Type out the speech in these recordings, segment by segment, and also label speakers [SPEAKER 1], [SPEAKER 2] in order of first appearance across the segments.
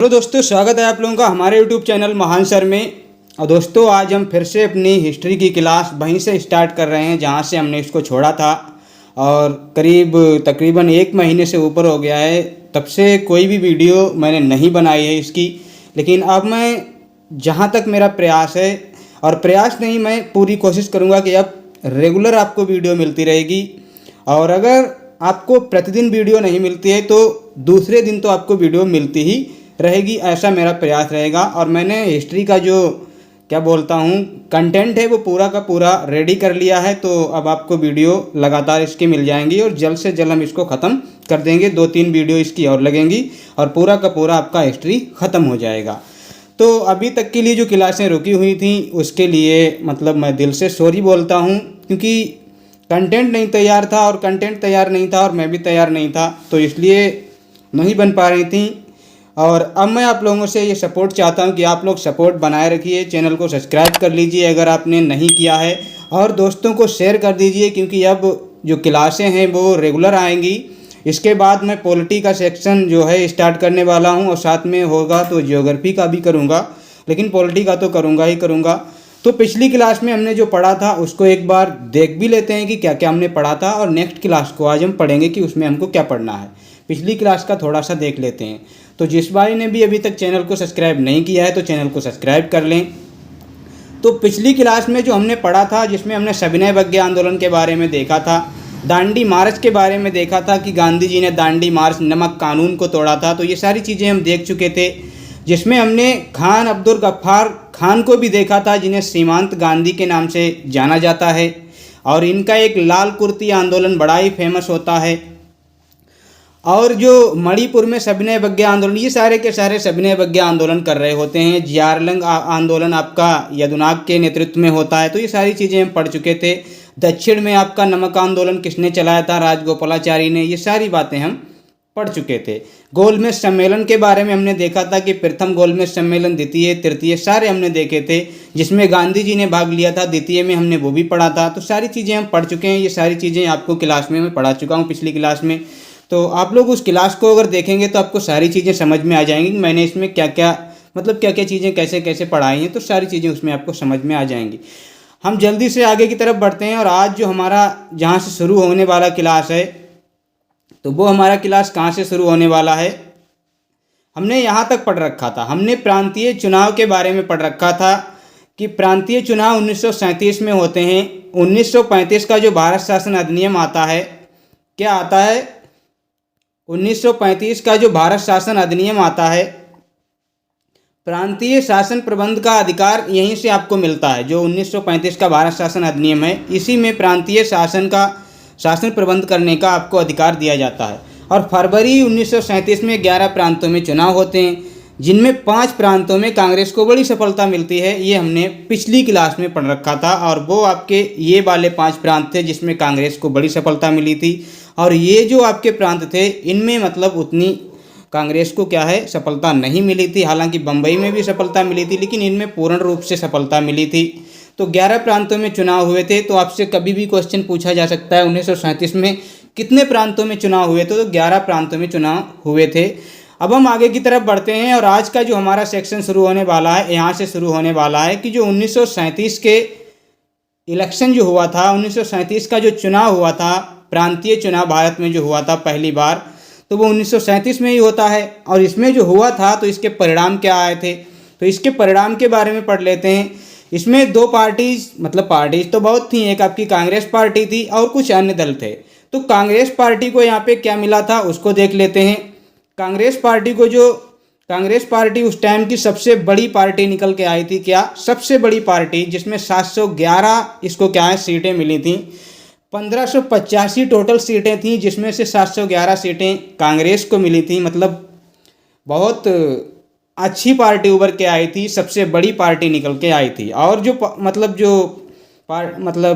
[SPEAKER 1] Hello दोस्तों, स्वागत है आप लोगों का हमारे यूट्यूब चैनल महान सर में। और दोस्तों, आज हम फिर से अपनी हिस्ट्री की क्लास वहीं से स्टार्ट कर रहे हैं जहां से हमने इसको छोड़ा था। और तकरीबन 1 महीने से ऊपर हो गया है, तब से कोई भी वीडियो मैंने नहीं बनाई है इसकी। लेकिन अब मैं जहां तक मेरा प्रयास है, और प्रयास नहीं, मैं पूरी कोशिश करूंगा कि अब रेगुलर आपको वीडियो मिलती रहेगी। और अगर आपको प्रतिदिन वीडियो नहीं मिलती है तो दूसरे दिन तो आपको वीडियो मिलती ही रहेगी, ऐसा मेरा प्रयास रहेगा। और मैंने हिस्ट्री का जो क्या बोलता हूँ कंटेंट है वो पूरा का पूरा रेडी कर लिया है। तो अब आपको वीडियो लगातार इसकी मिल जाएंगी और जल्द से जल्द हम इसको ख़त्म कर देंगे। 2-3 वीडियो इसकी और लगेंगी और पूरा का पूरा आपका हिस्ट्री ख़त्म हो जाएगा। तो अभी तक के लिए जो क्लासें रुकी हुई थी उसके लिए मैं दिल से सॉरी बोलता हूँ, क्योंकि कंटेंट नहीं तैयार था और कंटेंट तैयार नहीं था और मैं भी तैयार नहीं था, तो इसलिए नहीं बन पा रही थी। और अब मैं आप लोगों से ये सपोर्ट चाहता हूँ कि आप लोग सपोर्ट बनाए रखिए, चैनल को सब्सक्राइब कर लीजिए अगर आपने नहीं किया है, और दोस्तों को शेयर कर दीजिए, क्योंकि अब जो क्लासें हैं वो रेगुलर आएंगी। इसके बाद मैं पॉलिटी का सेक्शन जो है स्टार्ट करने वाला हूँ, और साथ में होगा तो ज्योग्राफी का भी करूँगा, लेकिन पॉलिटी का तो करूँगा ही करूँगा। तो पिछली क्लास में हमने जो पढ़ा था उसको एक बार देख भी लेते हैं कि क्या क्या हमने पढ़ा था, और नेक्स्ट क्लास को आज हम पढ़ेंगे कि उसमें हमको क्या पढ़ना है। पिछली क्लास का थोड़ा सा देख लेते हैं। तो जिस भाई ने भी अभी तक चैनल को सब्सक्राइब नहीं किया है तो चैनल को सब्सक्राइब कर लें। तो पिछली क्लास में जो हमने पढ़ा था, जिसमें हमने सविनय अवज्ञा आंदोलन के बारे में देखा था, दांडी मार्च के बारे में देखा था कि गांधी जी ने दांडी मार्च नमक कानून को तोड़ा था, तो ये सारी चीज़ें हम देख चुके थे। जिसमें हमने खान अब्दुल गफ्फार खान को भी देखा था, जिन्हें सीमांत गांधी के नाम से जाना जाता है, और इनका एक लाल कुर्ती आंदोलन बड़ा ही फेमस होता है। और जो मणिपुर में सविनय अवज्ञा आंदोलन, ये सारे के सारे सविनय अवज्ञा आंदोलन कर रहे होते हैं। जियारलंग आंदोलन आपका यदुनाग के नेतृत्व में होता है, तो ये सारी चीज़ें हम पढ़ चुके थे। दक्षिण में आपका नमक आंदोलन किसने चलाया था, राजगोपालाचारी ने, ये सारी बातें हम पढ़ चुके थे। गोलमेज सम्मेलन के बारे में हमने देखा था कि प्रथम गोलमेज सम्मेलन, द्वितीय, तृतीय सारे हमने देखे थे, जिसमें गांधी जी ने भाग लिया था। द्वितीय में हमने वो भी पढ़ा था। तो सारी चीज़ें हम पढ़ चुके हैं। ये सारी चीज़ें आपको क्लास में मैं पढ़ा चुका हूँ पिछली क्लास में। तो आप लोग उस क्लास को अगर देखेंगे तो आपको सारी चीज़ें समझ में आ जाएंगी कि मैंने इसमें क्या क्या क्या क्या चीज़ें कैसे कैसे पढ़ाई हैं, तो सारी चीज़ें उसमें आपको समझ में आ जाएंगी। हम जल्दी से आगे की तरफ बढ़ते हैं। और आज जो हमारा जहाँ से शुरू होने वाला क्लास है, तो वो हमारा क्लास कहाँ से शुरू होने वाला है, हमने यहाँ तक पढ़ रखा था। हमने प्रांतीय चुनाव के बारे में पढ़ रखा था कि प्रांतीय चुनाव 1937 में होते हैं। 1935 का जो भारत शासन अधिनियम आता है, क्या आता है, 1935 का जो भारत शासन अधिनियम आता है, प्रांतीय शासन प्रबंध का अधिकार यहीं से आपको मिलता है। जो 1935 का भारत शासन अधिनियम है, इसी में प्रांतीय शासन प्रबंध करने का आपको अधिकार दिया जाता है। और फरवरी 1937 में 11 प्रांतों में चुनाव होते हैं, जिनमें 5 प्रांतों में कांग्रेस को बड़ी सफलता मिलती है। ये हमने पिछली क्लास में पढ़ रखा था, और वो आपके ये वाले 5 प्रांत थे जिसमें कांग्रेस को बड़ी सफलता मिली थी। और ये जो आपके प्रांत थे, इनमें उतनी कांग्रेस को क्या है, सफलता नहीं मिली थी। हालांकि बम्बई में भी सफलता मिली थी, लेकिन इनमें पूर्ण रूप से सफलता मिली थी। तो 11 प्रांतों में चुनाव हुए थे। तो आपसे कभी भी क्वेश्चन पूछा जा सकता है 1937 में कितने प्रांतों में चुनाव हुए थे, तो 11 प्रांतों में चुनाव हुए थे। अब हम आगे की तरफ बढ़ते हैं, और आज का जो हमारा सेक्शन शुरू होने वाला है, यहाँ से शुरू होने वाला है कि जो 1937 के इलेक्शन जो हुआ था, 1937 का जो चुनाव हुआ था, प्रांतीय चुनाव भारत में जो हुआ था पहली बार, तो वो 1937 में ही होता है। और इसमें जो हुआ था तो इसके परिणाम क्या आए थे, तो इसके परिणाम के बारे में पढ़ लेते हैं। इसमें 2 पार्टीज तो बहुत थी, एक आपकी कांग्रेस पार्टी थी और कुछ अन्य दल थे। तो कांग्रेस पार्टी को यहाँ पे क्या मिला था उसको देख लेते हैं। कांग्रेस पार्टी उस टाइम की सबसे बड़ी पार्टी निकल के आई थी। क्या, सबसे बड़ी पार्टी, जिसमें 711 इसको क्या है सीटें मिली थी। 1585 टोटल सीटें थीं, जिसमें से 711 सीटें कांग्रेस को मिली थी। बहुत अच्छी पार्टी उभर के आई थी, सबसे बड़ी पार्टी निकल के आई थी। और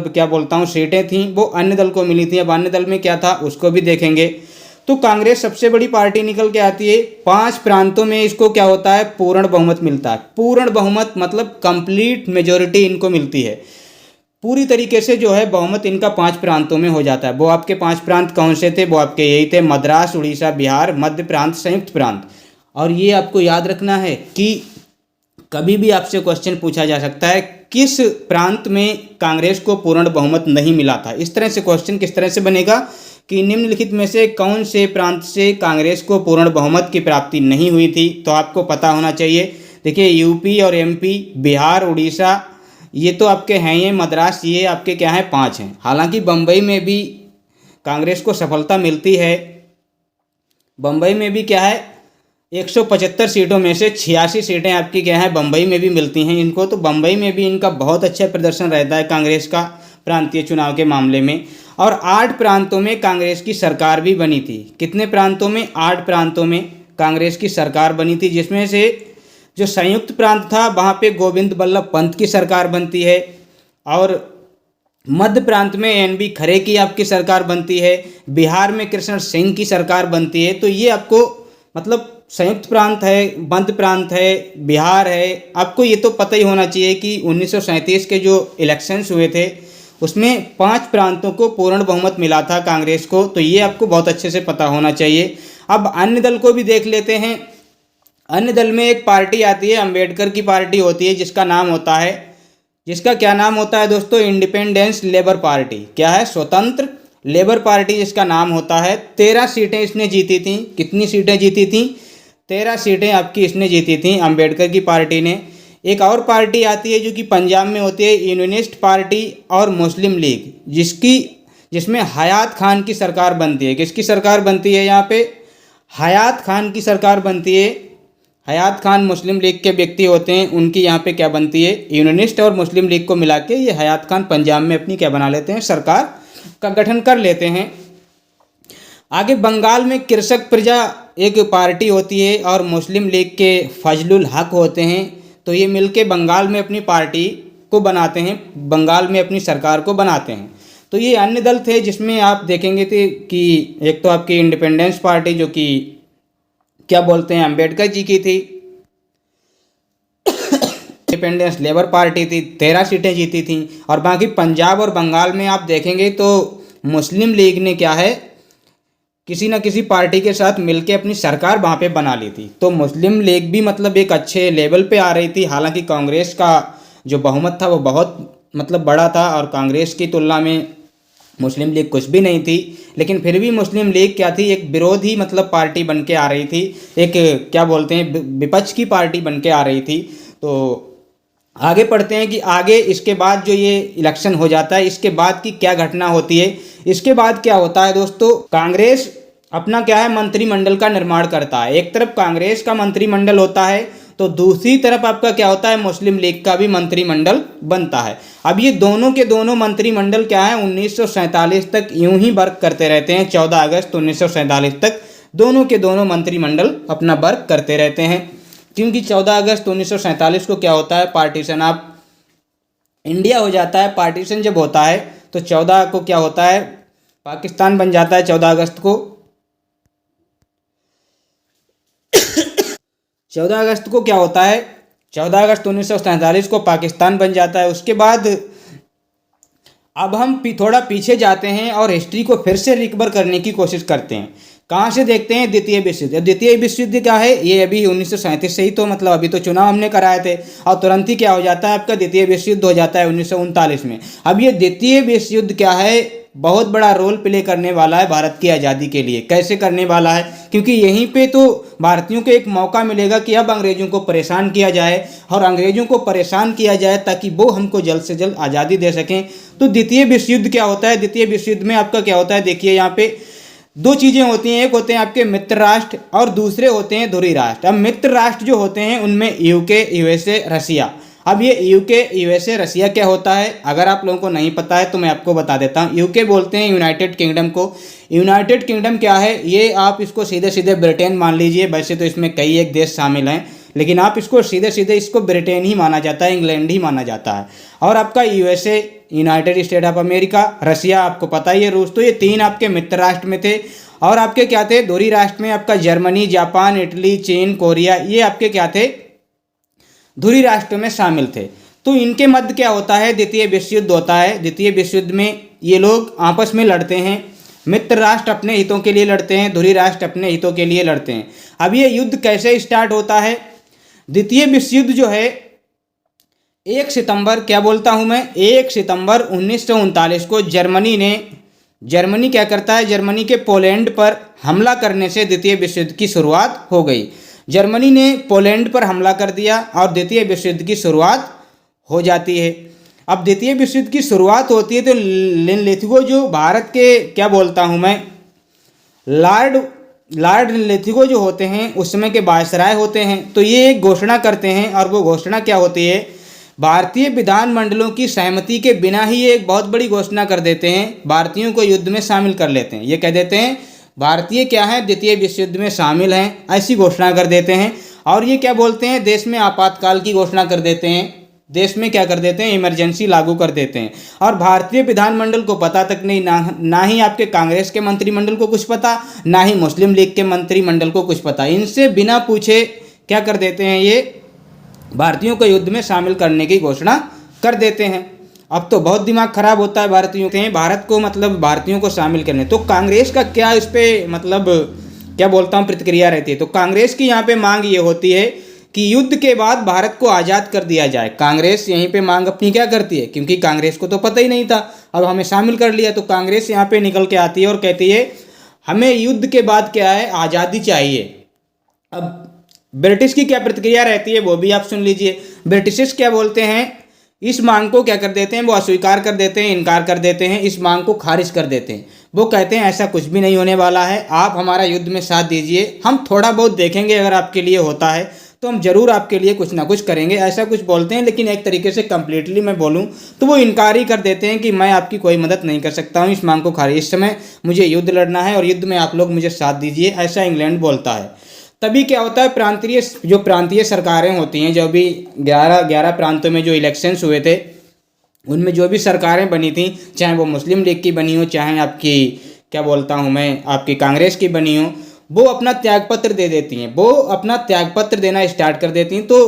[SPEAKER 1] क्या बोलता हूँ सीटें थीं वो अन्य दल को मिली थी। अब अन्य दल में क्या था उसको भी देखेंगे। तो कांग्रेस सबसे बड़ी पार्टी निकल के आती है। 5 प्रांतों में इसको क्या होता है, पूर्ण बहुमत मिलता है। पूर्ण बहुमत कंप्लीट मेजॉरिटी इनको मिलती है। पूरी तरीके से जो है बहुमत इनका 5 प्रांतों में हो जाता है। वो आपके 5 प्रांत कौन से थे, वो आपके यही थे, मद्रास, उड़ीसा, बिहार, मध्य प्रांत, संयुक्त प्रांत। और ये आपको याद रखना है कि कभी भी आपसे क्वेश्चन पूछा जा सकता है किस प्रांत में कांग्रेस को पूर्ण बहुमत नहीं मिला था। इस तरह से क्वेश्चन किस तरह से बनेगा कि निम्नलिखित में से कौन से प्रांत से कांग्रेस को पूर्ण बहुमत की प्राप्ति नहीं हुई थी, तो आपको पता होना चाहिए। देखिए यूपी और एमपी, बिहार, उड़ीसा, ये तो आपके हैं, ये मद्रास, ये आपके क्या हैं, 5 हैं। हालांकि बम्बई में भी कांग्रेस को सफलता मिलती है। बम्बई में भी क्या है, 175 सीटों में से 86 सीटें आपकी क्या है, बम्बई में भी मिलती हैं इनको। तो बम्बई में भी इनका बहुत अच्छा प्रदर्शन रहता है कांग्रेस का प्रांतीय चुनाव के मामले में। और 8 प्रांतों में कांग्रेस की सरकार भी बनी थी। कितने प्रांतों में? 8 प्रांतों में कांग्रेस की सरकार बनी थी, जिसमें से जो संयुक्त प्रांत था वहाँ पे गोविंद बल्लभ पंत की सरकार बनती है, और मध्य प्रांत में एन.बी. खरे की आपकी सरकार बनती है, बिहार में कृष्ण सिंह की सरकार बनती है। तो ये आपको मतलब संयुक्त प्रांत है, मध्य प्रांत है, बिहार है, आपको ये तो पता ही होना चाहिए कि 1937 के जो इलेक्शंस हुए थे उसमें 5 प्रांतों को पूर्ण बहुमत मिला था कांग्रेस को। तो ये आपको बहुत अच्छे से पता होना चाहिए। अब अन्य दल को भी देख लेते हैं। अन्य दल में एक पार्टी आती है, अंबेडकर की पार्टी होती है, जिसका नाम होता है, जिसका क्या नाम होता है दोस्तों? Independence labour party. क्या है? स्वतंत्र लेबर पार्टी जिसका नाम होता है। 13 सीटें इसने जीती थी। कितनी सीटें जीती थी? 13 सीटें आपकी इसने जीती थी, अंबेडकर की पार्टी ने। एक और पार्टी आती है जो कि पंजाब में होती है, यूनियनिस्ट पार्टी और मुस्लिम लीग, जिसमें हयात खान की सरकार बनती है। किसकी सरकार बनती है यहाँ पे? हयात खान की सरकार बनती है। हयात खान मुस्लिम लीग के व्यक्ति होते हैं, उनकी यहाँ पे क्या बनती है? यूनियनिस्ट और मुस्लिम लीग को मिला के ये हयात खान पंजाब में अपनी क्या बना लेते हैं? सरकार का गठन कर लेते हैं। आगे बंगाल में कृषक प्रजा एक पार्टी होती है और मुस्लिम लीग के फजलुल हक होते हैं। तो ये मिलके बंगाल में अपनी पार्टी को बनाते हैं, बंगाल में अपनी सरकार को बनाते हैं। तो ये अन्य दल थे जिसमें आप देखेंगे थे कि एक तो आपकी इंडिपेंडेंस पार्टी जो कि क्या बोलते हैं, अंबेडकर जी की थी। इंडिपेंडेंस लेबर पार्टी थी, 13 सीटें जीती थी। और बाकी पंजाब और बंगाल में आप देखेंगे तो मुस्लिम लीग ने क्या है, किसी न किसी पार्टी के साथ मिलके अपनी सरकार वहाँ पे बना ली थी। तो मुस्लिम लीग भी मतलब एक अच्छे लेवल पे आ रही थी। हालांकि कांग्रेस का जो बहुमत था वो बहुत मतलब बड़ा था, और कांग्रेस की तुलना में मुस्लिम लीग कुछ भी नहीं थी। लेकिन फिर भी मुस्लिम लीग क्या थी, एक विरोधी मतलब पार्टी बन के आ रही थी, एक क्या बोलते हैं, विपक्ष की पार्टी बन के आ रही थी। तो आगे पढ़ते हैं कि आगे इसके बाद जो ये इलेक्शन हो जाता है, इसके बाद की क्या घटना होती है। इसके बाद क्या होता है दोस्तों, कांग्रेस अपना क्या है, मंत्रिमंडल का निर्माण करता है। एक तरफ कांग्रेस का मंत्रिमंडल होता है, तो दूसरी तरफ आपका क्या होता है, मुस्लिम लीग का भी मंत्रिमंडल बनता है। अब ये दोनों के दोनों मंत्रिमंडल क्या है, 1947 तक यूं ही वर्क करते रहते हैं। 14 अगस्त 1947 तक दोनों के दोनों मंत्रिमंडल अपना वर्क करते रहते हैं। क्योंकि 14 अगस्त 1947 को क्या होता है, पार्टीशन ऑफ इंडिया हो जाता है। पार्टीशन जब होता है तो 14 को क्या होता है, पाकिस्तान बन जाता है 14 अगस्त को। 14 अगस्त को क्या होता है, 14 अगस्त 1947 को पाकिस्तान बन जाता है। उसके बाद अब हम थोड़ा पीछे जाते हैं और हिस्ट्री को फिर से रिकवर करने की कोशिश करते हैं। कहाँ से देखते हैं, द्वितीय विश्व युद्ध। द्वितीय विश्व युद्ध क्या है, ये अभी 1937 से ही तो मतलब अभी तो चुनाव हमने कराए थे, और तुरंत ही क्या हो जाता है, आपका द्वितीय विश्व युद्ध हो जाता है 1939 में। अब ये द्वितीय विश्व युद्ध क्या है, बहुत बड़ा रोल प्ले करने वाला है भारत की आज़ादी के लिए। कैसे करने वाला है, क्योंकि यहीं पे तो भारतीयों को एक मौका मिलेगा कि अब अंग्रेज़ों को परेशान किया जाए, और अंग्रेज़ों को परेशान किया जाए ताकि वो हमको जल्द से जल्द आज़ादी दे सकें। तो द्वितीय विश्व युद्ध क्या होता है, द्वितीय विश्व युद्ध में आपका क्या होता है, देखिए यहाँ पे 2 चीज़ें होती हैं। एक होते हैं आपके मित्र राष्ट्र और दूसरे होते हैं धुरी राष्ट्र। अब मित्र राष्ट्र जो होते हैं उनमें यूके, यूएसए, रसिया। अब ये यूके, यूएसए, रसिया क्या होता है, अगर आप लोगों को नहीं पता है तो मैं आपको बता देता हूँ। यूके बोलते हैं यूनाइटेड किंगडम को। यूनाइटेड किंगडम क्या है, ये आप इसको सीधे सीधे ब्रिटेन मान लीजिए। वैसे तो इसमें कई एक देश शामिल हैं, लेकिन आप इसको सीधे सीधे इसको ब्रिटेन ही माना जाता है, इंग्लैंड ही माना जाता है। और आपका USA, United State of America, Russia आपको पता ही है, रूस। तो ये 3 आपके मित्र राष्ट्र में थे। और आपके क्या थे, धुरी राष्ट्र में आपका जर्मनी, जापान, इटली, चीन, कोरिया, ये आपके क्या थे, धुरी राष्ट्र में शामिल थे। तो इनके मध्य क्या होता है, द्वितीय विश्व युद्ध होता है। द्वितीय विश्व युद्ध में ये लोग आपस में लड़ते हैं। मित्र राष्ट्र अपने हितों के लिए लड़ते हैं, धुरी राष्ट्र अपने हितों के लिए लड़ते हैं। अब ये युद्ध कैसे स्टार्ट होता है? द्वितीय विश्व युद्ध जो है 1 सितंबर, क्या बोलता हूँ मैं, 1 सितंबर 1939 को जर्मनी क्या करता है, जर्मनी के पोलैंड पर हमला करने से द्वितीय विश्व युद्ध की शुरुआत हो गई। जर्मनी ने पोलैंड पर हमला कर दिया और द्वितीय विश्व युद्ध की शुरुआत हो जाती है। अब द्वितीय विश्व युद्ध की शुरुआत होती है तो लिथगो जो भारत के, क्या बोलता हूँ मैं, लॉर्ड लिथगो जो होते हैं उस समय के वायसराय होते हैं, तो ये एक घोषणा करते हैं। और वो घोषणा क्या होती है, भारतीय विधानमंडलों की सहमति के बिना ही ये एक बहुत बड़ी घोषणा कर देते हैं, भारतीयों को युद्ध में शामिल कर लेते हैं। ये कह देते हैं भारतीय क्या है, द्वितीय विश्व युद्ध में शामिल हैं, ऐसी घोषणा कर देते हैं। और ये क्या बोलते हैं, देश में आपातकाल की घोषणा कर देते हैं, देश में क्या कर देते हैं, इमरजेंसी लागू कर देते हैं। और भारतीय विधानमंडल को पता तक नहीं, ना ही आपके कांग्रेस के मंत्रिमंडल को कुछ पता, ना ही मुस्लिम लीग के मंत्रिमंडल को कुछ पता। इनसे बिना पूछे क्या कर देते हैं, ये भारतीयों को युद्ध में शामिल करने की घोषणा कर देते हैं। अब तो बहुत दिमाग खराब होता है भारतीयों के, भारत को मतलब भारतीयों को शामिल करने। तो कांग्रेस का क्या इस पर मतलब क्या बोलता हूँ प्रतिक्रिया रहती है? तो कांग्रेस की यहाँ पे मांग ये होती है कि युद्ध के बाद भारत को आज़ाद कर दिया जाए। कांग्रेस यहीं पे मांग अपनी क्या करती है, क्योंकि कांग्रेस को तो पता ही नहीं था, अब हमें शामिल कर लिया, तो कांग्रेस यहाँ पे निकल के आती है और कहती है हमें युद्ध के बाद क्या है, आज़ादी चाहिए। अब ब्रिटिश की क्या प्रतिक्रिया रहती है वो भी आप सुन लीजिए। ब्रिटिशर्स क्या बोलते हैं, इस मांग को क्या कर देते हैं, वो अस्वीकार कर देते हैं, इनकार कर देते हैं, इस मांग को खारिज कर देते हैं। वो कहते हैं ऐसा कुछ भी नहीं होने वाला है, आप हमारा युद्ध में साथ दीजिए, हम थोड़ा बहुत देखेंगे, अगर आपके लिए होता है तो हम जरूर आपके लिए कुछ ना कुछ करेंगे, ऐसा कुछ बोलते हैं। लेकिन एक तरीके से कंप्लीटली मैं बोलूं तो वो इनकार ही कर देते हैं कि मैं आपकी कोई मदद नहीं कर सकता हूं, इस मांग को खारिज, इस समय मुझे युद्ध लड़ना है और युद्ध में आप लोग मुझे साथ दीजिए, ऐसा इंग्लैंड बोलता है। तभी क्या होता है, प्रांतीय सरकारें होती हैं, जो भी 11 प्रांतों में जो इलेक्शंस हुए थे उनमें जो भी सरकारें बनी थी, चाहे वो मुस्लिम लीग की बनी हो, चाहे आपकी क्या बोलता हूँ मैं, आपकी कांग्रेस की बनी हो, वो अपना त्यागपत्र दे देती हैं, वो अपना त्यागपत्र देना स्टार्ट कर देती हैं। तो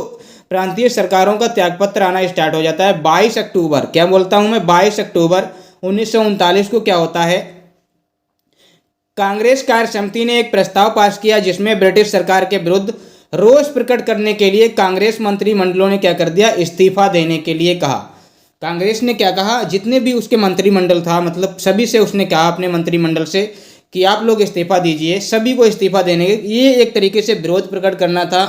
[SPEAKER 1] प्रांतीय सरकारों का त्यागपत्र आना स्टार्ट हो जाता है 22 अक्टूबर, क्या बोलता हूँ मैं, 22 अक्टूबर 1939 को क्या होता है, कांग्रेस कार्य समिति ने एक प्रस्ताव पास किया जिसमें ब्रिटिश सरकार के विरुद्ध रोष प्रकट करने के लिए कांग्रेस मंत्रिमंडलों ने क्या कर दिया, इस्तीफा देने के लिए कहा। कांग्रेस ने क्या कहा, जितने भी उसके मंत्रिमंडल था, मतलब सभी से उसने कहा अपने मंत्रिमंडल से कि आप लोग इस्तीफा दीजिए, सभी को इस्तीफा देने के, ये एक तरीके से विरोध प्रकट करना था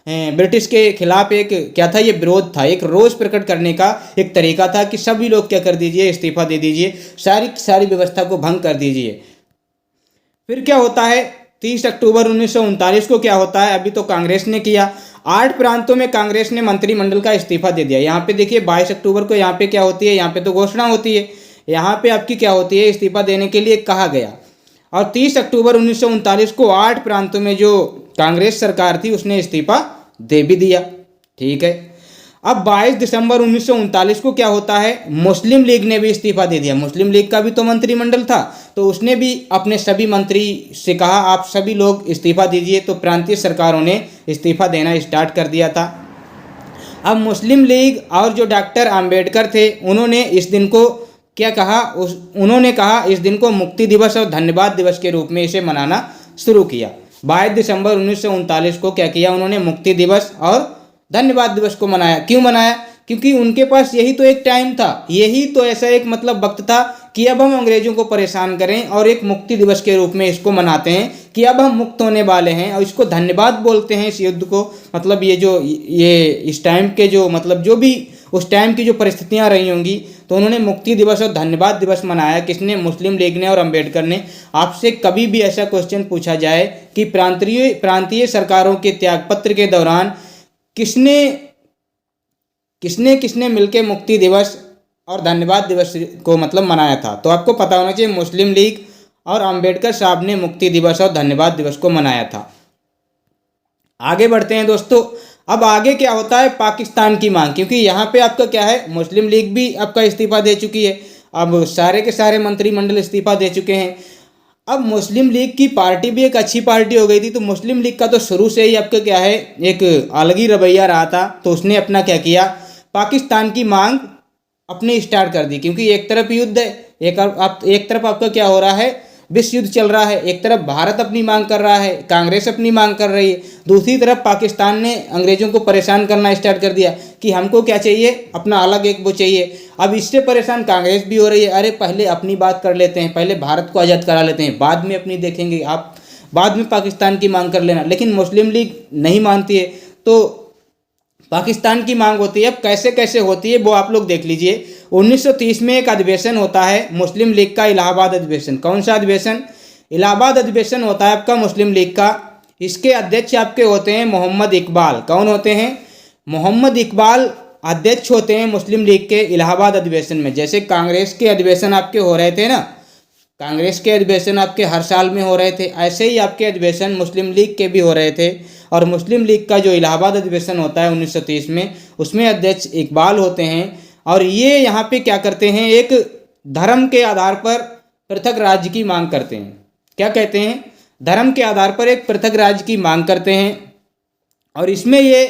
[SPEAKER 1] ब्रिटिश के खिलाफ। एक क्या था, ये विरोध था, एक रोष प्रकट करने का एक तरीका था कि सभी लोग क्या कर दीजिए, इस्तीफा दे दीजिए, सारी व्यवस्था को भंग कर दीजिए। फिर क्या होता है, 30 अक्टूबर 1939 को क्या होता है, अभी तो कांग्रेस ने किया, 8 प्रांतों में कांग्रेस ने मंत्रिमंडल का इस्तीफा दे दिया। यहाँ पे देखिए 22 अक्टूबर को यहाँ पे क्या होती है, यहाँ पे तो घोषणा होती है, यहाँ पे आपकी क्या होती है, इस्तीफा देने के लिए कहा गया। और 30 अक्टूबर 1939 को 8 प्रांतों में जो कांग्रेस सरकार थी उसने इस्तीफा दे भी दिया, ठीक है। अब 22 दिसंबर 1939 को क्या होता है, मुस्लिम लीग ने भी इस्तीफा दे दिया। मुस्लिम लीग का भी तो मंत्रिमंडल था, तो उसने भी अपने सभी मंत्री से कहा आप सभी लोग इस्तीफा दीजिए। तो प्रांतीय सरकारों ने इस्तीफा देना स्टार्ट कर दिया था। अब मुस्लिम लीग और जो डॉक्टर आम्बेडकर थे उन्होंने इस दिन को क्या कहा, उन्होंने कहा इस दिन को मुक्ति दिवस और धन्यवाद दिवस के रूप में इसे मनाना शुरू किया। 22 दिसंबर 1939 को क्या किया उन्होंने, मुक्ति दिवस और धन्यवाद दिवस को मनाया। क्यों मनाया, क्योंकि उनके पास यही तो एक टाइम था, यही तो ऐसा एक मतलब वक्त था कि अब हम अंग्रेजों को परेशान करें और एक मुक्ति दिवस के रूप में इसको मनाते हैं कि अब हम मुक्त होने वाले हैं, और इसको धन्यवाद बोलते हैं इस युद्ध को। मतलब ये इस टाइम के जो मतलब जो भी उस टाइम की जो परिस्थितियां रही होंगी, तो उन्होंने मुक्ति दिवस और धन्यवाद दिवस मनाया। किसने, मुस्लिम लीग ने और अम्बेडकर ने। आपसे कभी भी ऐसा क्वेश्चन पूछा जाए कि प्रांतीय सरकारों के त्यागपत्र के दौरान किसने मिलकर मुक्ति दिवस और धन्यवाद दिवस को मतलब मनाया था, तो आपको पता होना चाहिए मुस्लिम लीग और अम्बेडकर साहब ने मुक्ति दिवस और धन्यवाद दिवस को मनाया था। आगे बढ़ते हैं दोस्तों। अब आगे क्या होता है, पाकिस्तान की मांग, क्योंकि यहाँ पे आपका क्या है, मुस्लिम लीग भी आपका इस्तीफा दे चुकी है, अब सारे के सारे मंत्रिमंडल इस्तीफा दे चुके हैं। अब मुस्लिम लीग की पार्टी भी एक अच्छी पार्टी हो गई थी, तो मुस्लिम लीग का तो शुरू से ही आपका क्या है, एक अलग ही रवैया रहा था। तो उसने अपना क्या किया, पाकिस्तान की मांग अपने स्टार्ट कर दी, क्योंकि एक तरफ युद्ध है, एक तरफ आपका क्या हो रहा है, विश्व युद्ध चल रहा है, एक तरफ भारत अपनी मांग कर रहा है, कांग्रेस अपनी मांग कर रही है, दूसरी तरफ पाकिस्तान ने अंग्रेज़ों को परेशान करना स्टार्ट कर दिया कि हमको क्या चाहिए, अपना अलग एक वो चाहिए। अब इससे परेशान कांग्रेस भी हो रही है, अरे पहले अपनी बात कर लेते हैं, पहले भारत को आज़ाद करा लेते हैं, बाद में अपनी देखेंगे, आप बाद में पाकिस्तान की मांग कर लेना। लेकिन मुस्लिम लीग नहीं मानती है, तो पाकिस्तान की मांग होती है। अब कैसे कैसे होती है वो आप लोग देख लीजिए। 1930 में एक अधिवेशन होता है मुस्लिम लीग का, इलाहाबाद अधिवेशन। कौन सा अधिवेशन? इलाहाबाद अधिवेशन होता है आपका मुस्लिम लीग का। इसके अध्यक्ष आपके होते हैं मोहम्मद इकबाल। कौन होते हैं? मोहम्मद इकबाल अध्यक्ष होते हैं मुस्लिम लीग के इलाहाबाद अधिवेशन में। जैसे कांग्रेस के अधिवेशन आपके हो रहे थे ना, कांग्रेस के अधिवेशन आपके हर साल में हो रहे थे, ऐसे ही आपके अधिवेशन मुस्लिम लीग के भी हो रहे थे। और मुस्लिम लीग का जो इलाहाबाद अधिवेशन होता है 1930 में, उसमें अध्यक्ष इकबाल होते हैं। और ये यहाँ पे क्या करते हैं, एक धर्म के आधार पर पृथक राज्य की मांग करते हैं। क्या कहते हैं? धर्म के आधार पर एक पृथक राज्य की मांग करते हैं। और इसमें ये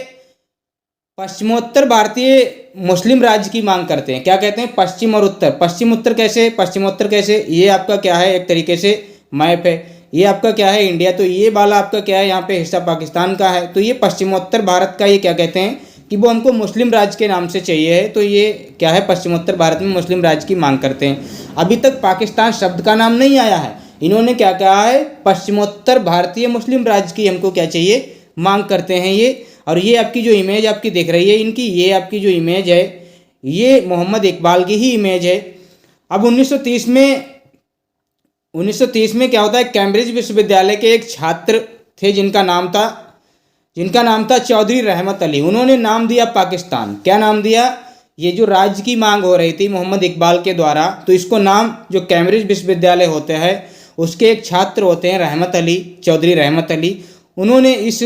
[SPEAKER 1] पश्चिमोत्तर भारतीय मुस्लिम राज्य की मांग करते हैं। क्या कहते हैं? पश्चिम और उत्तर। पश्चिम उत्तर कैसे, पश्चिमोत्तर कैसे? ये आपका क्या है, एक तरीके से मैप है। ये आपका क्या है, इंडिया। तो ये वाला आपका क्या है, यहाँ पे हिस्सा पाकिस्तान का है। तो ये पश्चिमोत्तर भारत का ये क्या कहते हैं कि वो हमको मुस्लिम राज्य के नाम से चाहिए है। तो ये क्या है, पश्चिमोत्तर भारत में मुस्लिम राज्य की मांग करते हैं। अभी तक पाकिस्तान शब्द का नाम नहीं आया है, इन्होंने क्या कहा है, पश्चिमोत्तर भारतीय मुस्लिम राज्य की हमको क्या चाहिए, मांग करते हैं ये। और ये आपकी जो इमेज आपकी दिख रही है इनकी, ये आपकी जो इमेज है ये मोहम्मद इकबाल की ही इमेज है। अब 1930 में क्या होता है, कैम्ब्रिज विश्वविद्यालय के एक छात्र थे जिनका नाम था चौधरी रहमत अली। उन्होंने नाम दिया पाकिस्तान। क्या नाम दिया? ये जो राज्य की मांग हो रही थी मोहम्मद इकबाल के द्वारा, तो इसको नाम जो कैम्ब्रिज विश्वविद्यालय होते हैं उसके एक छात्र होते हैं रहमत अली, चौधरी रहमत अली। उन्होंने इस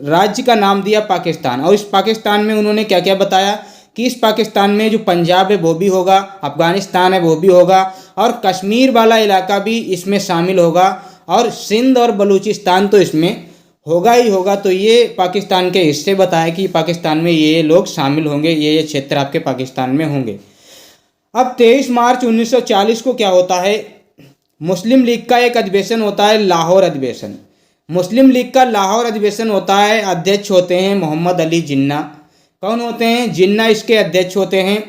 [SPEAKER 1] राज्य का नाम दिया पाकिस्तान। और इस पाकिस्तान में उन्होंने क्या क्या बताया कि इस पाकिस्तान में जो पंजाब है वो भी होगा, अफगानिस्तान है वो भी होगा, और कश्मीर वाला इलाका भी इसमें शामिल होगा, और सिंध और बलूचिस्तान तो इसमें होगा ही होगा। तो ये पाकिस्तान के हिस्से बताया कि पाकिस्तान में ये लोग शामिल होंगे, ये क्षेत्र आपके पाकिस्तान में होंगे। अब 23 मार्च 1940 को क्या होता है, मुस्लिम लीग का एक अधिवेशन होता है, लाहौर अधिवेशन। मुस्लिम लीग का लाहौर अधिवेशन होता है, अध्यक्ष होते हैं मोहम्मद अली जिन्ना। कौन होते हैं? जिन्ना इसके अध्यक्ष होते हैं।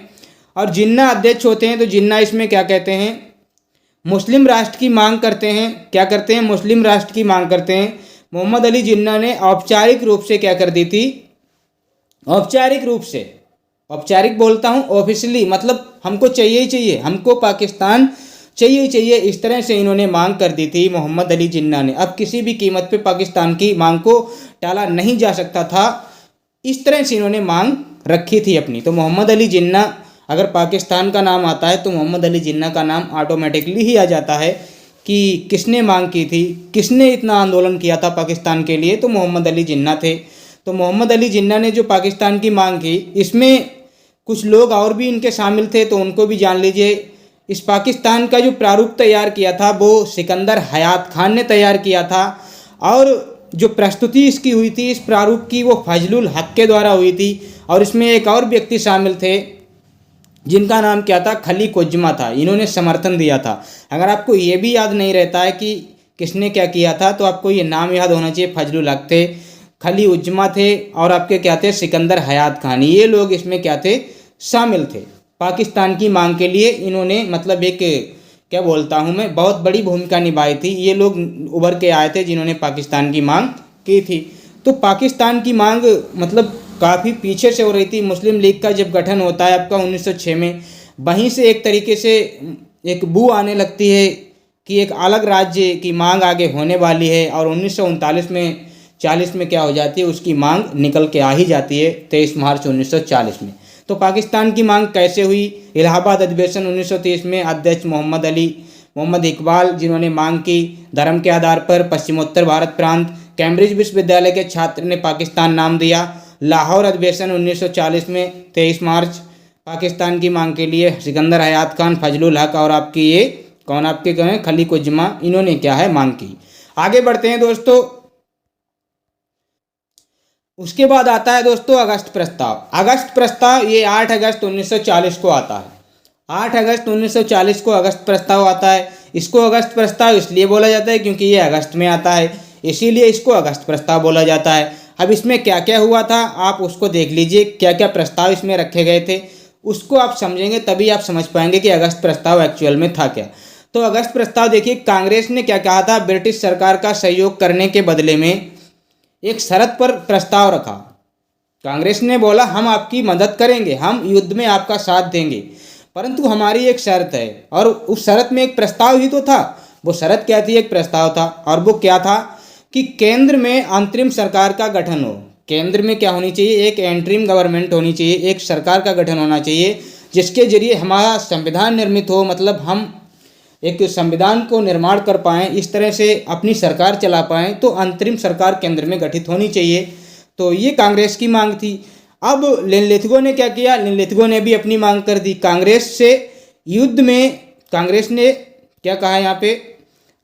[SPEAKER 1] और जिन्ना अध्यक्ष होते हैं तो जिन्ना इसमें क्या कहते हैं, मुस्लिम राष्ट्र की मांग करते हैं। क्या करते हैं? मुस्लिम राष्ट्र की मांग करते हैं। मोहम्मद अली जिन्ना ने औपचारिक रूप से क्या कर दी थी, औपचारिक रूप से, औपचारिक बोलता हूँ, ऑफिशियली मतलब हमको चाहिए ही चाहिए, हमको पाकिस्तान चाहिए ही चाहिए, इस तरह से इन्होंने मांग कर दी थी मोहम्मद अली जिन्ना ने। अब किसी भी कीमत पे पाकिस्तान की मांग को टाला नहीं जा सकता था, इस तरह से इन्होंने मांग रखी थी अपनी। तो मोहम्मद अली जिन्ना, अगर पाकिस्तान का नाम आता है तो मोहम्मद अली जिन्ना का नाम ऑटोमेटिकली ही आ जाता है कि किसने मांग की थी, किसने इतना आंदोलन किया था पाकिस्तान के लिए, तो मोहम्मद अली जिन्ना थे। तो मोहम्मद अली जिन्ना ने जो पाकिस्तान की मांग की, इसमें कुछ लोग और भी इनके शामिल थे, तो उनको भी जान लीजिए। इस पाकिस्तान का जो प्रारूप तैयार किया था वो सिकंदर हयात खान ने तैयार किया था, और जो प्रस्तुति इसकी हुई थी इस प्रारूप की, वो फजलुल हक के द्वारा हुई थी। और इसमें एक और व्यक्ति शामिल थे जिनका नाम क्या था, खलीक उज्जमा था, इन्होंने समर्थन दिया था। अगर आपको ये भी याद नहीं रहता है कि किसने क्या किया था, तो आपको ये नाम याद होना चाहिए। फजलुल हक थे, खली उज्जमा थे, और आपके क्या थे, सिकंदर हयात खान। ये लोग इसमें क्या थे, शामिल थे। पाकिस्तान की मांग के लिए इन्होंने मतलब एक क्या बोलता हूँ मैं, बहुत बड़ी भूमिका निभाई थी। ये लोग उभर के आए थे जिन्होंने पाकिस्तान की मांग की थी। तो पाकिस्तान की मांग मतलब काफ़ी पीछे से हो रही थी। मुस्लिम लीग का जब गठन होता है आपका 1906 में, वहीं से एक तरीके से एक बू आने लगती है कि एक अलग राज्य की मांग आगे होने वाली है। और 1939 में 40 में क्या हो जाती है, उसकी मांग निकल के आ ही जाती है 23 मार्च 1940 में। तो पाकिस्तान की मांग कैसे हुई, इलाहाबाद अधिवेशन 1930 में, अध्यक्ष मोहम्मद इकबाल जिन्होंने मांग की, धर्म के आधार पर पश्चिमोत्तर भारत प्रांत, कैम्ब्रिज विश्वविद्यालय के छात्र ने पाकिस्तान नाम दिया। लाहौर अधिवेशन 1940 में 23 मार्च, पाकिस्तान की मांग के लिए सिकंदर हयात खान, फजलुल हक और आपकी ये कौन आपके कहें खलीक उज्जमा, इन्होंने क्या है मांग की। आगे बढ़ते हैं दोस्तों। उसके बाद आता है दोस्तों अगस्त प्रस्ताव। अगस्त प्रस्ताव ये 8 अगस्त 1940 को आता है। 8 अगस्त 1940 को अगस्त प्रस्ताव आता है। इसको अगस्त प्रस्ताव इसलिए बोला जाता है क्योंकि ये अगस्त में आता है, इसीलिए इसको अगस्त प्रस्ताव बोला जाता है। अब इसमें क्या क्या हुआ था आप उसको देख लीजिए, क्या क्या प्रस्ताव इसमें रखे गए थे, उसको आप समझेंगे तभी आप समझ पाएंगे कि अगस्त प्रस्ताव एक्चुअल में था क्या। तो अगस्त प्रस्ताव देखिए, कांग्रेस ने क्या कहा था, ब्रिटिश सरकार का सहयोग करने के बदले में एक शर्त पर प्रस्ताव रखा। कांग्रेस ने बोला हम आपकी मदद करेंगे, हम युद्ध में आपका साथ देंगे, परंतु हमारी एक शर्त है। और उस शर्त में एक प्रस्ताव ही तो था। वो शर्त क्या थी, एक प्रस्ताव था, और वो क्या था कि केंद्र में अंतरिम सरकार का गठन हो। केंद्र में क्या होनी चाहिए, एक एंटरिम गवर्नमेंट होनी चाहिए, एक सरकार का गठन होना चाहिए जिसके जरिए हमारा संविधान निर्मित हो, मतलब हम एक संविधान को निर्माण कर पाएँ, इस तरह से अपनी सरकार चला पाएँ। तो अंतरिम सरकार केंद्र में गठित होनी चाहिए। तो ये कांग्रेस की मांग थी। अब लिनलिथगो ने क्या किया, लिनलिथगो ने भी अपनी मांग कर दी कांग्रेस से युद्ध में। कांग्रेस ने क्या कहा यहाँ पे,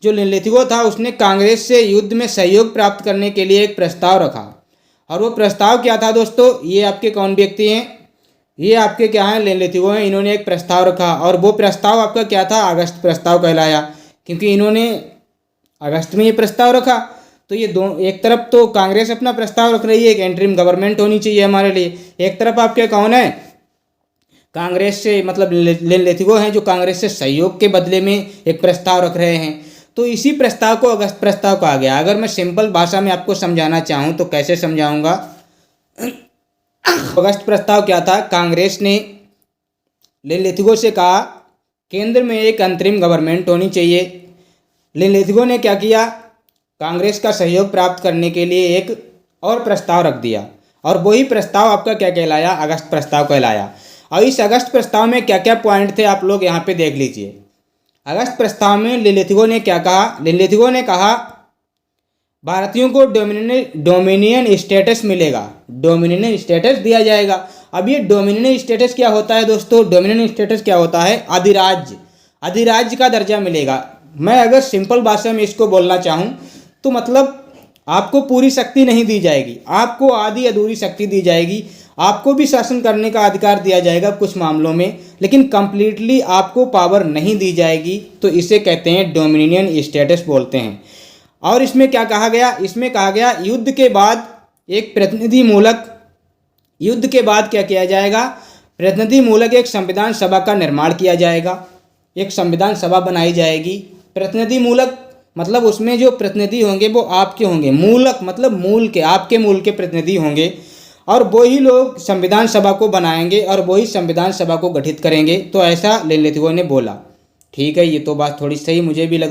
[SPEAKER 1] जो लिनलिथगो था उसने कांग्रेस से युद्ध में सहयोग प्राप्त करने के लिए एक प्रस्ताव रखा। और वो प्रस्ताव क्या था दोस्तों, ये आपके कौन व्यक्ति हैं, ये आपके क्या हैं, लिनलिथगो हैं। इन्होंने एक प्रस्ताव रखा और वो प्रस्ताव आपका क्या था, अगस्त प्रस्ताव कहलाया, क्योंकि इन्होंने अगस्त में ये प्रस्ताव रखा। तो ये दो, एक तरफ तो कांग्रेस अपना प्रस्ताव रख रही है, एक एंटरिम गवर्नमेंट होनी चाहिए हमारे लिए, एक तरफ आपके कौन है, कांग्रेस से मतलब लिनलिथगो हैं जो कांग्रेस से सहयोग के बदले में एक प्रस्ताव रख रहे हैं। तो इसी प्रस्ताव को अगस्त प्रस्ताव कहा गया। अगर मैं सिंपल भाषा में आपको समझाना चाहूँ तो कैसे समझाऊंगा। अगस्त प्रस्ताव क्या था, कांग्रेस ने लिनलिथगो से कहा केंद्र में एक अंतरिम गवर्नमेंट होनी चाहिए। लिनलिथगो ने क्या किया, कांग्रेस का सहयोग प्राप्त करने के लिए एक और प्रस्ताव रख दिया, और वही प्रस्ताव आपका क्या कहलाया, अगस्त प्रस्ताव कहलाया। और इस अगस्त प्रस्ताव में क्या क्या पॉइंट थे आप लोग यहाँ पे देख लीजिए। अगस्त प्रस्ताव में लिनलिथगो ने क्या कहा, लिनलिथगो ने कहा भारतीयों को डोमिनियन स्टेटस मिलेगा, डोमिनियन स्टेटस दिया जाएगा। अब ये डोमिनियन स्टेटस क्या होता है दोस्तों, डोमिनियन स्टेटस क्या होता है, अधिराज्य, अधिराज्य का दर्जा मिलेगा। मैं अगर सिंपल भाषा में इसको बोलना चाहूँ तो मतलब आपको पूरी शक्ति नहीं दी जाएगी, आपको आधी अधूरी शक्ति दी जाएगी, आपको भी शासन करने का अधिकार दिया जाएगा कुछ मामलों में, लेकिन कंप्लीटली आपको पावर नहीं दी जाएगी। तो इसे कहते हैं डोमिनियन स्टेटस बोलते हैं। और इसमें क्या कहा गया, इसमें कहा गया युद्ध के बाद एक प्रतिनिधिमूलक, युद्ध के बाद क्या किया जाएगा, प्रतिनिधिमूलक एक संविधान सभा का निर्माण किया जाएगा, एक संविधान सभा बनाई जाएगी। प्रतिनिधिमूलक मतलब उसमें जो प्रतिनिधि होंगे वो आपके होंगे, मूलक मतलब मूल के, आपके मूल के प्रतिनिधि होंगे, और वही लोग संविधान सभा को बनाएंगे और वही संविधान सभा को गठित करेंगे। तो ऐसा लिनलिथगो ने बोला। ठीक है, ये तो बात थोड़ी सही मुझे भी लग।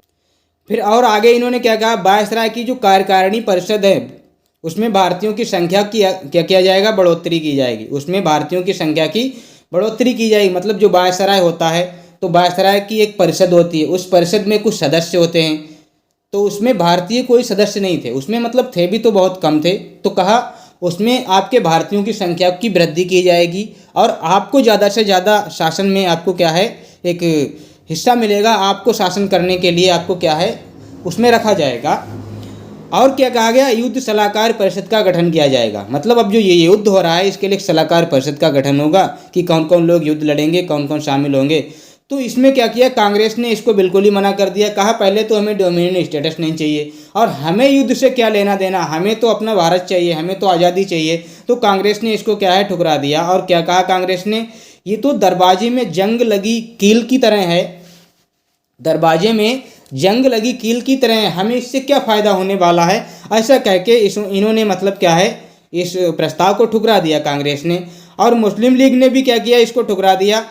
[SPEAKER 1] फिर और आगे इन्होंने क्या कहा, वायसराय की जो कार्यकारिणी परिषद है उसमें भारतीयों की संख्या की क्या किया जाएगा, बढ़ोतरी की जाएगी, उसमें भारतीयों की संख्या की बढ़ोतरी की जाएगी। मतलब जो वायसराय होता है तो वायसराय की एक परिषद होती है, उस परिषद में कुछ सदस्य होते हैं, तो उसमें भारतीय कोई सदस्य नहीं थे, उसमें मतलब थे भी तो बहुत कम थे। तो कहा उसमें आपके भारतीयों की संख्या की वृद्धि की जाएगी और आपको ज़्यादा से ज़्यादा शासन में आपको क्या है, एक हिस्सा मिलेगा, आपको शासन करने के लिए आपको क्या है उसमें रखा जाएगा। और क्या कहा गया, युद्ध सलाहकार परिषद का गठन किया जाएगा। मतलब अब जो ये युद्ध हो रहा है इसके लिए सलाहकार परिषद का गठन होगा कि कौन कौन लोग युद्ध लड़ेंगे, कौन कौन शामिल होंगे। तो इसमें क्या किया, कांग्रेस ने इसको बिल्कुल ही मना कर दिया। कहा पहले तो हमें डोमिनियन स्टेटस नहीं चाहिए और हमें युद्ध से क्या लेना देना, हमें तो अपना भारत चाहिए, हमें तो आज़ादी चाहिए। तो कांग्रेस ने इसको क्या है ठुकरा दिया। और क्या कहा कांग्रेस ने, ये तो दरवाजे में जंग लगी कील की तरह है, दरवाजे में जंग लगी कील की तरह है, हमें इससे क्या फ़ायदा होने वाला है, ऐसा कह के इन्होंने मतलब क्या है इस प्रस्ताव को ठुकरा दिया कांग्रेस ने। और मुस्लिम लीग ने भी क्या किया, इसको ठुकरा दिया।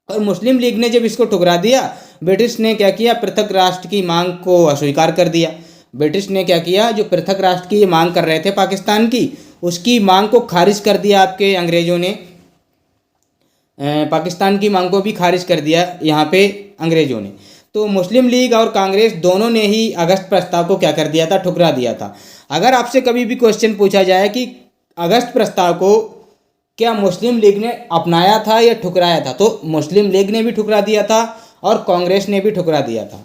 [SPEAKER 1] और मुस्लिम लीग ने जब इसको ठुकरा दिया, ब्रिटिश ने क्या किया, पृथक राष्ट्र की मांग को अस्वीकार कर दिया। ब्रिटिश ने क्या किया, जो पृथक राष्ट्र की मांग कर रहे थे पाकिस्तान की, उसकी मांग को खारिज कर दिया। आपके अंग्रेज़ों ने पाकिस्तान की मांग को भी खारिज कर दिया यहाँ पे अंग्रेज़ों ने। तो मुस्लिम लीग और कांग्रेस दोनों ने ही अगस्त प्रस्ताव को क्या कर दिया था, ठुकरा दिया था। अगर आपसे कभी भी क्वेश्चन पूछा जाए कि अगस्त प्रस्ताव को क्या मुस्लिम लीग ने अपनाया था या ठुकराया था, तो मुस्लिम लीग ने भी ठुकरा दिया था और कांग्रेस ने भी ठुकरा दिया था।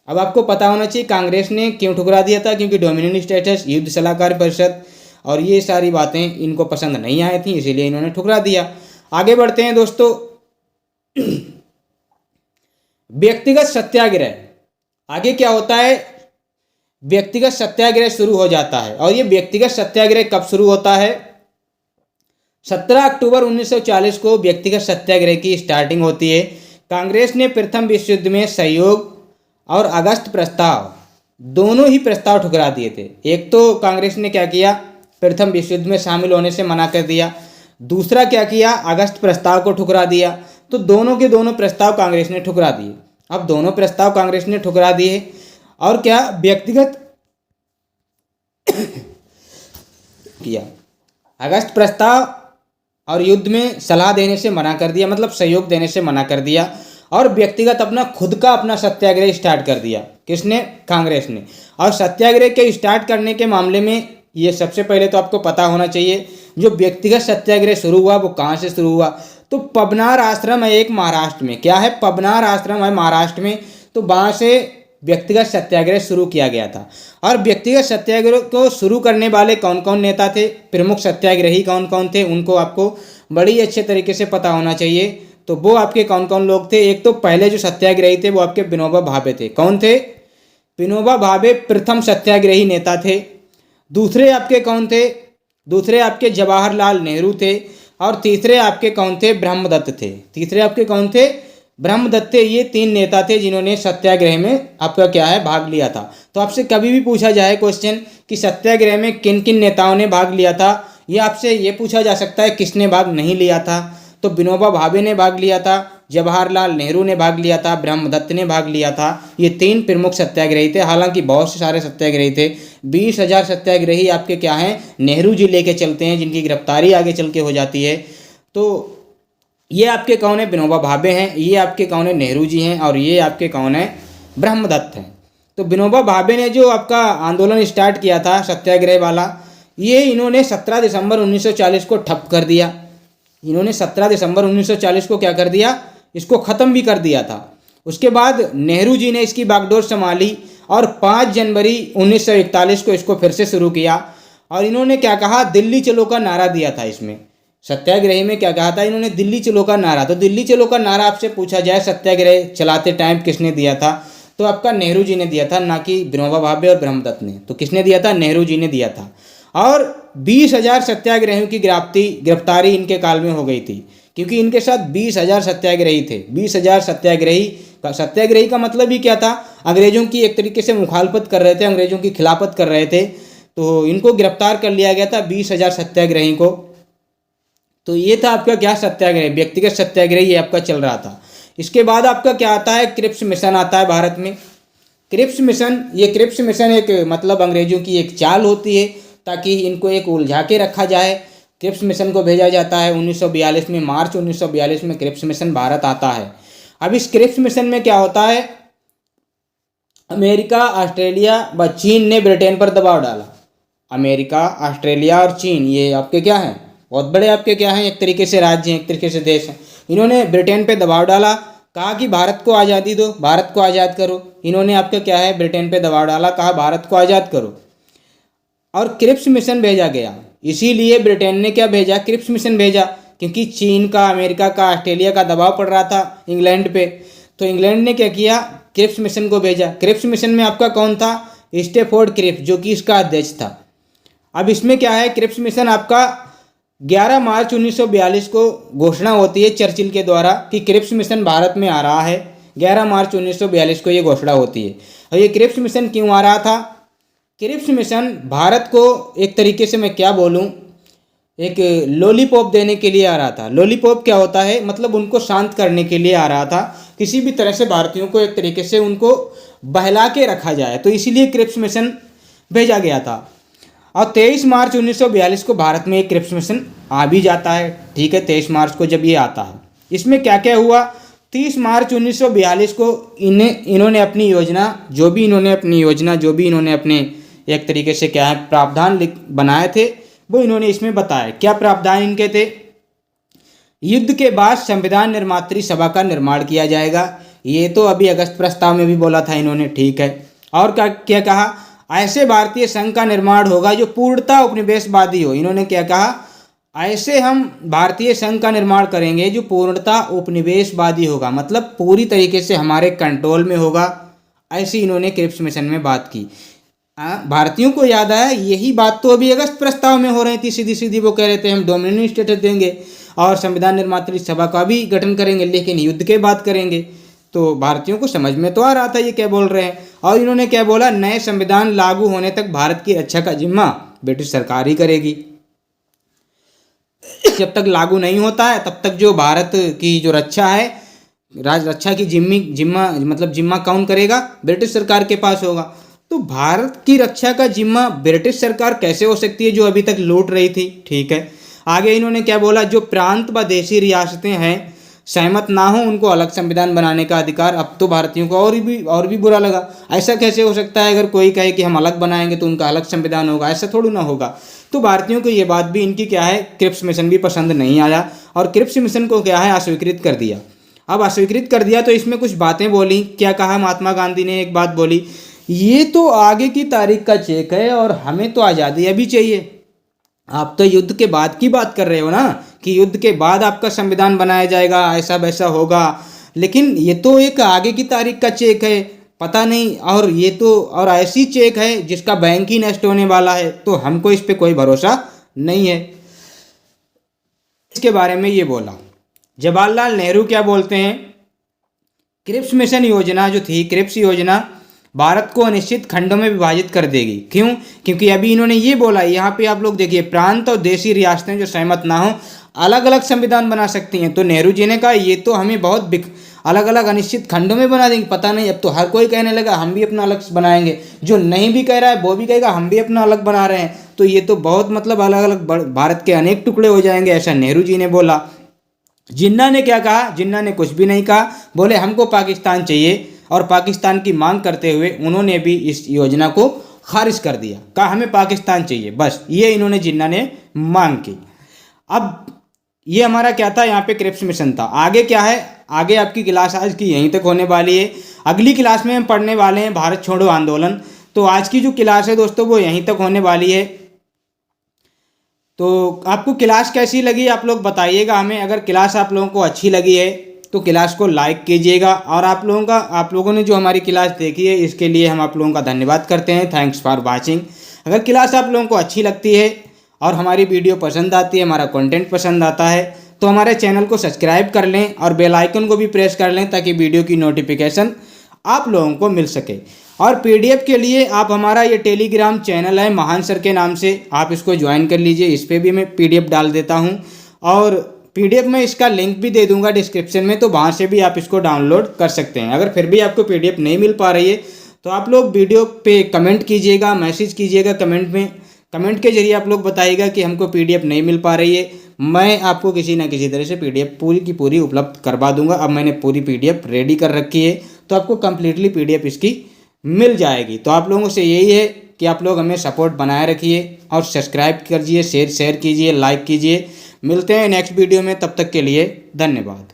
[SPEAKER 1] अब आपको पता होना चाहिए कांग्रेस ने क्यों ठुकरा दिया था, क्योंकि डोमिनियन स्टेटस, युद्ध सलाहकार परिषद और ये सारी बातें इनको पसंद नहीं आई थी, इसीलिए इन्होंने ठुकरा दिया। आगे बढ़ते हैं दोस्तों। व्यक्तिगत सत्याग्रह, आगे क्या होता है, व्यक्तिगत सत्याग्रह शुरू हो जाता है। और ये व्यक्तिगत सत्याग्रह कब शुरू होता है, 17 अक्टूबर 1940 को व्यक्तिगत सत्याग्रह की स्टार्टिंग होती है। कांग्रेस ने प्रथम विश्व युद्ध में सहयोग और अगस्त प्रस्ताव, दोनों ही प्रस्ताव ठुकरा दिए थे। एक तो कांग्रेस ने क्या किया, प्रथम विश्व युद्ध में शामिल होने से मना कर दिया, दूसरा क्या किया, अगस्त प्रस्ताव को ठुकरा दिया। तो दोनों के दोनों प्रस्ताव कांग्रेस ने ठुकरा दिए। अब दोनों प्रस्ताव कांग्रेस ने ठुकरा दिए और क्या, व्यक्तिगत किया, अगस्त प्रस्ताव और युद्ध में सलाह देने से मना कर दिया, मतलब सहयोग देने से मना कर दिया, और व्यक्तिगत अपना खुद का अपना सत्याग्रह स्टार्ट कर दिया। किसने, कांग्रेस ने। और सत्याग्रह के स्टार्ट करने के मामले में ये सबसे पहले तो आपको पता होना चाहिए, जो व्यक्तिगत सत्याग्रह शुरू हुआ वो कहाँ से शुरू हुआ। तो पबनार आश्रम है एक महाराष्ट्र में, क्या है, पबनार आश्रम है महाराष्ट्र में। तो वहाँ से व्यक्तिगत सत्याग्रह शुरू किया गया था। और व्यक्तिगत सत्याग्रह को शुरू करने वाले कौन कौन नेता थे, प्रमुख सत्याग्रही कौन कौन थे, उनको आपको बड़ी अच्छे तरीके से पता होना चाहिए। तो वो आपके कौन कौन लोग थे, एक तो पहले जो सत्याग्रही थे वो आपके विनोबा भावे थे। कौन थे, विनोबा भावे प्रथम सत्याग्रही नेता थे। दूसरे आपके कौन थे, दूसरे आपके जवाहरलाल नेहरू थे। और तीसरे आपके कौन थे, ब्रह्मदत्त थे। तीसरे आपके कौन थे, ब्रह्मदत्त थे। ये तीन नेता थे जिन्होंने सत्याग्रह में आपका क्या है, भाग लिया था। तो आपसे कभी भी पूछा जाए क्वेश्चन कि सत्याग्रह में किन किन नेताओं ने भाग लिया था, ये आपसे ये पूछा जा सकता है किसने भाग नहीं लिया था। तो विनोबा भावे ने भाग लिया था, जवाहरलाल नेहरू ने भाग लिया था, ब्रह्मदत्त ने भाग लिया था। ये तीन प्रमुख सत्याग्रही थे। हालांकि बहुत से सारे सत्याग्रही थे, 20,000 सत्याग्रही आपके क्या हैं, नेहरू जी लेके चलते हैं, जिनकी गिरफ्तारी आगे चल के हो जाती है। तो ये आपके कौन है, विनोबा भावे हैं, ये आपके कौन है, नेहरू जी हैं, और ये आपके कौन है, ब्रह्मदत्त हैं। तो विनोबा भावे ने जो आपका आंदोलन स्टार्ट किया था सत्याग्रह वाला, ये इन्होंने 17 दिसंबर 1940 को ठप कर दिया। इन्होंने 17 दिसंबर 1940 को क्या कर दिया, इसको ख़त्म भी कर दिया था। उसके बाद नेहरू जी ने इसकी बागडोर संभाली और 5 जनवरी 1941 को इसको फिर से शुरू किया। और इन्होंने क्या कहा, दिल्ली चलो का नारा दिया था। इसमें सत्याग्रह में क्या कहा था इन्होंने, दिल्ली चलो का नारा। तो दिल्ली चलो का नारा आपसे पूछा जाए सत्याग्रह चलाते टाइम किसने दिया था, तो आपका नेहरू जी ने दिया था, ना कि विनोबा भावे और ब्रह्मदत्त ने। तो किसने दिया था, नेहरू जी ने दिया था। और 20,000 सत्याग्रहियों की गिरफ्तारी इनके काल में हो गई थी, क्योंकि इनके साथ 20,000 सत्याग्रही थे। 20,000 सत्याग्रही का मतलब ही क्या था, अंग्रेजों की एक तरीके से मुखालफत कर रहे थे, अंग्रेजों की खिलाफत कर रहे थे। तो इनको गिरफ्तार कर लिया गया था, 20,000 सत्याग्रही को। तो ये था आपका क्या, सत्याग्रह, व्यक्तिगत सत्याग्रह ये आपका चल रहा था। इसके बाद आपका क्या आता है, क्रिप्स मिशन आता है भारत में। क्रिप्स मिशन, ये क्रिप्स मिशन एक मतलब अंग्रेजों की एक चाल होती है ताकि इनको एक उलझा के रखा जाए। क्रिप्स मिशन को भेजा जाता है 1942 में, मार्च 1942 में क्रिप्स मिशन भारत आता है। अब इस क्रिप्स मिशन में क्या होता है, अमेरिका, ऑस्ट्रेलिया व चीन ने ब्रिटेन पर दबाव डाला। अमेरिका, ऑस्ट्रेलिया और चीन ये आपके क्या हैं, बहुत बड़े आपके क्या हैं, एक तरीके से राज्य हैं, एक तरीके से देश हैं। इन्होंने ब्रिटेन पे दबाव डाला, कहा कि भारत को आज़ादी दो, भारत को आज़ाद करो। इन्होंने आपका क्या है, ब्रिटेन पे दबाव डाला, कहा भारत को आज़ाद करो। और क्रिप्स मिशन भेजा गया। इसीलिए ब्रिटेन ने क्या भेजा, क्रिप्स मिशन भेजा, क्योंकि चीन का, अमेरिका का, ऑस्ट्रेलिया का दबाव पड़ रहा था इंग्लैंड पे। तो इंग्लैंड ने क्या किया, क्रिप्स मिशन को भेजा। क्रिप्स मिशन में आपका कौन था, स्टेफोर्ड क्रिप्स, जो कि इसका अध्यक्ष था। अब इसमें क्या है, क्रिप्स मिशन आपका 11 मार्च 1942 को घोषणा होती है चर्चिल के द्वारा कि क्रिप्स मिशन भारत में आ रहा है। 11 मार्च 1942 को ये घोषणा होती है। और ये क्रिप्स मिशन क्यों आ रहा था, क्रिप्स मिशन भारत को एक तरीके से मैं क्या बोलूँ, एक लॉलीपॉप देने के लिए आ रहा था। लॉलीपॉप क्या होता है, मतलब उनको शांत करने के लिए आ रहा था, किसी भी तरह से भारतीयों को एक तरीके से उनको बहला के रखा जाए। तो इसीलिए क्रिप्स मिशन भेजा गया था। और 23 मार्च 1942 को भारत में एक क्रिप्स मिशन आ भी जाता है। ठीक है, 23 मार्च को जब ये आता है, इसमें क्या क्या हुआ, 30 मार्च 1942 को इन्होंने अपनी योजना, जो भी इन्होंने अपने एक तरीके से क्या है प्रावधान बनाए थे, वो इन्होंने इसमें बताया। क्या प्रावधान इनके थे, युद्ध के बाद संविधान निर्मात्री सभा का निर्माण किया जाएगा। ये तो अभी अगस्त प्रस्ताव में भी बोला था इन्होंने। ठीक है, और क्या कहा, ऐसे भारतीय संघ का निर्माण होगा जो पूर्णतः उपनिवेशवादी हो। इन्होंने क्या कहा, ऐसे हम भारतीय संघ का निर्माण करेंगे जो पूर्णतः उपनिवेशवादी होगा, मतलब पूरी तरीके से हमारे कंट्रोल में होगा। ऐसी इन्होंने क्रिप्स मिशन में बात की। भारतीयों को याद आया यही बात तो अभी अगस्त प्रस्ताव में हो रही थी। सीधी सीधी वो कह रहे थे हम डोमिनियन स्टेटस देंगे और संविधान निर्मात्री सभा का भी गठन करेंगे, लेकिन युद्ध के बाद करेंगे। तो भारतीयों को समझ में तो आ रहा था ये क्या बोल रहे हैं। और इन्होंने क्या बोला, नए संविधान लागू होने तक भारत की रक्षा का जिम्मा ब्रिटिश सरकार ही करेगी। जब तक लागू नहीं होता है तब तक जो भारत की जो रक्षा है, राज रक्षा की जिम्मा कौन करेगा, ब्रिटिश सरकार के पास होगा। तो भारत की रक्षा का जिम्मा ब्रिटिश सरकार कैसे हो सकती है जो अभी तक लूट रही थी। ठीक है, आगे इन्होंने क्या बोला, जो प्रांत व देशी रियासतें हैं सहमत ना हो उनको अलग संविधान बनाने का अधिकार। अब तो भारतीयों को और भी बुरा लगा। ऐसा कैसे हो सकता है, अगर कोई कहे कि हम अलग बनाएंगे तो उनका अलग संविधान होगा, ऐसा थोड़ी ना होगा। तो भारतीयों को ये बात भी इनकी क्या है, क्रिप्स मिशन भी पसंद नहीं आया और क्रिप्स मिशन को क्या है अस्वीकृत कर दिया। अब अस्वीकृत कर दिया तो इसमें कुछ बातें बोली। क्या कहा महात्मा गांधी ने, एक बात बोली, ये तो आगे की तारीख का चेक है और हमें तो आज़ादी अभी चाहिए। आप तो युद्ध के बाद की बात कर रहे हो ना, कि युद्ध के बाद आपका संविधान बनाया जाएगा, ऐसा वैसा होगा, लेकिन ये तो एक आगे की तारीख का चेक है, पता नहीं। और ये तो और ऐसी चेक है जिसका बैंक ही नष्ट होने वाला है, तो हमको इस पे कोई भरोसा नहीं है। इसके बारे में ये बोला। जवाहरलाल नेहरू क्या बोलते हैं, क्रिप्स मिशन योजना जो थी, क्रिप्स योजना भारत को अनिश्चित खंडों में विभाजित कर देगी। क्यों? क्योंकि अभी इन्होंने ये बोला, यहाँ पे आप लोग देखिए, प्रांत और देशी रियासतें जो सहमत ना हो अलग अलग संविधान बना सकती हैं। तो नेहरू जी ने कहा ये तो हमें बहुत अलग अलग अनिश्चित खंडों में बना देंगे, पता नहीं। अब तो हर कोई कहने लगा हम भी अपना अलग बनाएंगे, जो नहीं भी कह रहा है वो भी कहेगा हम भी अपना अलग बना रहे हैं। तो ये तो बहुत मतलब अलग अलग भारत के अनेक टुकड़े हो जाएंगे, ऐसा नेहरू जी ने बोला। जिन्ना ने क्या कहा, जिन्ना ने कुछ भी नहीं कहा, बोले हमको पाकिस्तान चाहिए और पाकिस्तान की मांग करते हुए उन्होंने भी इस योजना को खारिज कर दिया, कहा हमें पाकिस्तान चाहिए, बस ये इन्होंने जिन्ना ने मांग की। अब ये हमारा क्या था, यहाँ पे क्रिप्स मिशन था। आगे क्या है, आगे आपकी क्लास आज की यहीं तक होने वाली है। अगली क्लास में हम पढ़ने वाले हैं भारत छोड़ो आंदोलन। तो आज की जो क्लास है दोस्तों वो यहीं तक होने वाली है। तो आपको क्लास कैसी लगी आप लोग बताइएगा हमें। अगर क्लास आप लोगों को अच्छी लगी है तो क्लास को लाइक कीजिएगा। और आप लोगों ने जो हमारी क्लास देखी है इसके लिए हम आप लोगों का धन्यवाद करते हैं। Thanks for watching. अगर क्लास आप लोगों को अच्छी लगती है और हमारी वीडियो पसंद आती है, हमारा कंटेंट पसंद आता है, तो हमारे चैनल को सब्सक्राइब कर लें और बेल आइकन को भी प्रेस कर लें ताकि वीडियो की नोटिफिकेशन आप लोगों को मिल सके। और पीडीएफ के लिए आप हमारा ये टेलीग्राम चैनल है महान सर के नाम से, आप इसको ज्वाइन कर लीजिए। इस पर भी मैं पीडीएफ डाल देता हूँ और पीडीएफ में इसका लिंक भी दे दूंगा डिस्क्रिप्शन में, तो वहाँ से भी आप इसको डाउनलोड कर सकते हैं। अगर फिर भी आपको पीडीएफ नहीं मिल पा रही है तो आप लोग वीडियो पे कमेंट कीजिएगा, मैसेज कीजिएगा कमेंट में। कमेंट के जरिए आप लोग बताइएगा कि हमको पीडीएफ नहीं मिल पा रही है, मैं आपको किसी ना किसी तरह से पीडीएफ पूरी की पूरी उपलब्ध करवा दूंगा। अब मैंने पूरी पीडीएफ रेडी कर रखी है तो आपको कंप्लीटली पीडीएफ इसकी मिल जाएगी। तो आप लोगों से यही है कि आप लोग हमें सपोर्ट बनाए रखिए और सब्सक्राइब कीजिए, शेयर कीजिए, लाइक कीजिए। मिलते हैं नेक्स्ट वीडियो में, तब तक के लिए धन्यवाद।